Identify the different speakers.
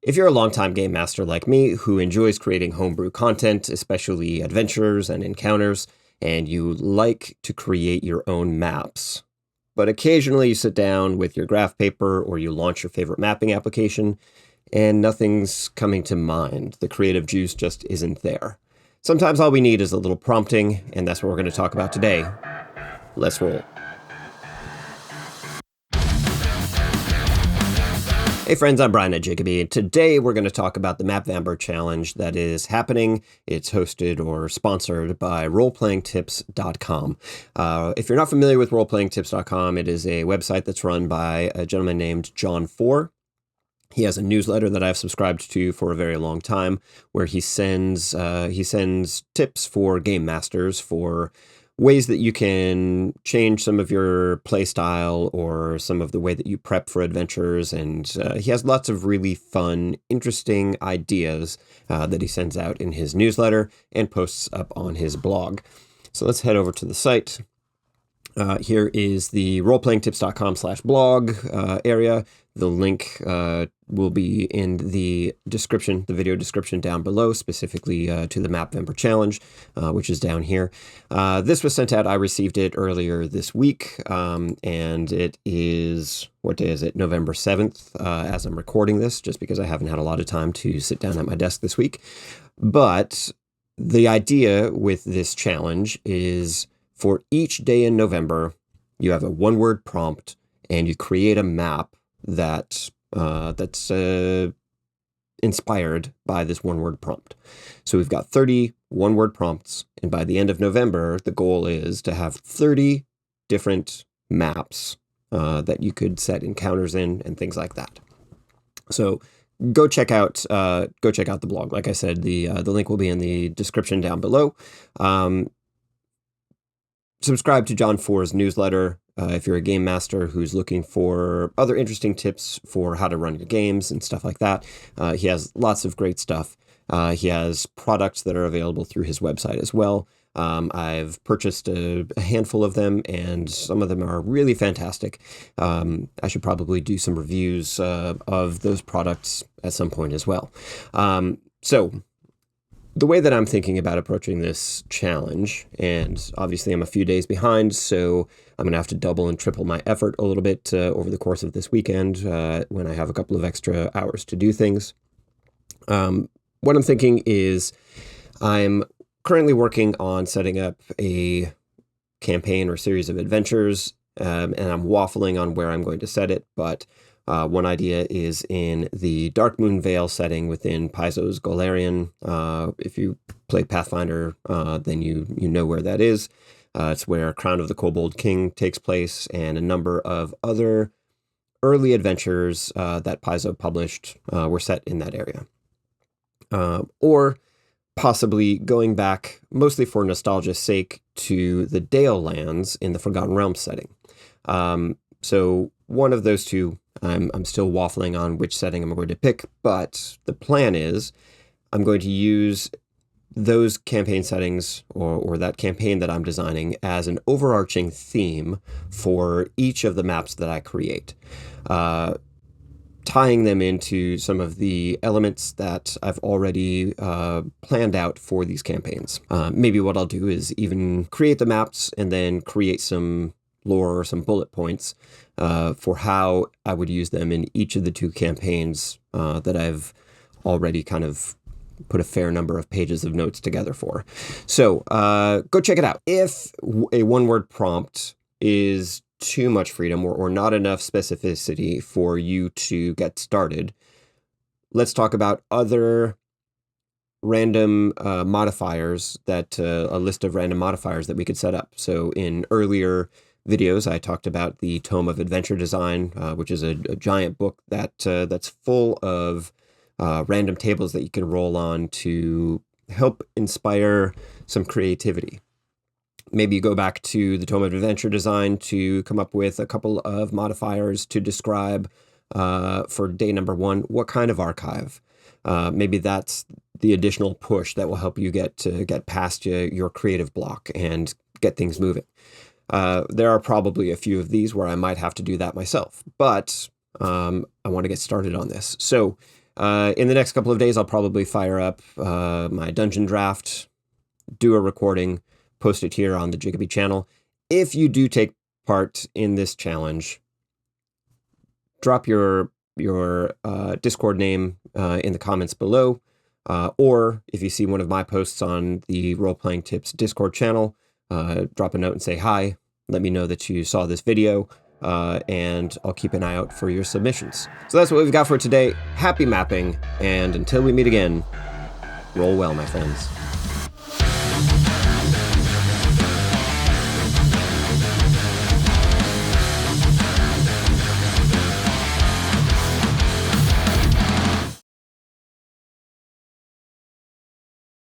Speaker 1: If you're a longtime game master like me who enjoys creating homebrew content, especially adventures and encounters, and you like to create your own maps, but occasionally you sit down with your graph paper or you launch your favorite mapping application and nothing's coming to mind. The creative juice just isn't there. Sometimes all we need is a little prompting, and that's what we're going to talk about today. Let's roll. Hey friends, I'm Brian at Jacoby, and today we're going to talk about the Mapvember challenge that is happening. It's hosted or sponsored by roleplayingtips.com. If you're not familiar with roleplayingtips.com, it is a website that's run by a gentleman named John Four. He has a newsletter that I've subscribed to for a very long time, where he sends tips for game masters for ways that you can change some of your play style or some of the way that you prep for adventures. And he has lots of really fun, interesting ideas that he sends out in his newsletter and posts up on his blog. So let's head over to the site. Here is the roleplayingtips.com/blog area. The link will be in the description, the video description down below, specifically to the Mapvember challenge, which is down here. This was sent out. I received it earlier this week, and it is, what day is it? November 7th, as I'm recording this, just because I haven't had a lot of time to sit down at my desk this week. But the idea with this challenge is for each day in November, you have a one-word prompt, and you create a map that's inspired by this one-word prompt. So we've got 30 one-word prompts, and by the end of November, the goal is to have 30 different maps that you could set encounters in and things like that. So go check out the blog. Like I said, the link will be in the description down below. Subscribe to John Four's newsletter if you're a game master who's looking for other interesting tips for how to run your games and stuff like that. He has lots of great stuff. He has products that are available through his website as well. I've purchased a handful of them, and some of them are really fantastic. I should probably do some reviews of those products at some point as well. So the way that I'm thinking about approaching this challenge, and obviously I'm a few days behind, so I'm going to have to double and triple my effort a little bit over the course of this weekend when I have a couple of extra hours to do things. What I'm thinking is I'm currently working on setting up a campaign or series of adventures, and I'm waffling on where I'm going to set it, but one idea is in the Dark Moon Vale setting within Paizo's Golarion. If you play Pathfinder, then you know where that is. It's where Crown of the Kobold King takes place, and a number of other early adventures that Paizo published were set in that area. Or possibly going back, mostly for nostalgia's sake, to the Dale lands in the Forgotten Realms setting. So one of those two, I'm still waffling on which setting I'm going to pick, but the plan is I'm going to use those campaign settings or that campaign that I'm designing as an overarching theme for each of the maps that I create, tying them into some of the elements that I've already planned out for these campaigns. Maybe what I'll do is even create the maps and then create some lore or some bullet points for how I would use them in each of the two campaigns that I've already kind of put a fair number of pages of notes together for. So go check it out. If a one-word prompt is too much freedom or not enough specificity for you to get started, let's talk about other random modifiers that a list of random modifiers that we could set up. So in earlier videos, I talked about the Tome of Adventure Design, which is a giant book that's full of random tables that you can roll on to help inspire some creativity. Maybe you go back to the Tome of Adventure Design to come up with a couple of modifiers to describe for day number 1 what kind of archive. Maybe that's the additional push that will help you get past your creative block and get things moving. There are probably a few of these where I might have to do that myself, but I want to get started on this. So In the next couple of days, I'll probably fire up my dungeon draft, do a recording, post it here on the Jigaby channel. If you do take part in this challenge, drop your Discord name in the comments below, or if you see one of my posts on the Role Playing Tips Discord channel, drop a note and say hi. Let me know that you saw this video, and I'll keep an eye out for your submissions. So that's what we've got for today. Happy mapping, and until we meet again, roll well, my friends.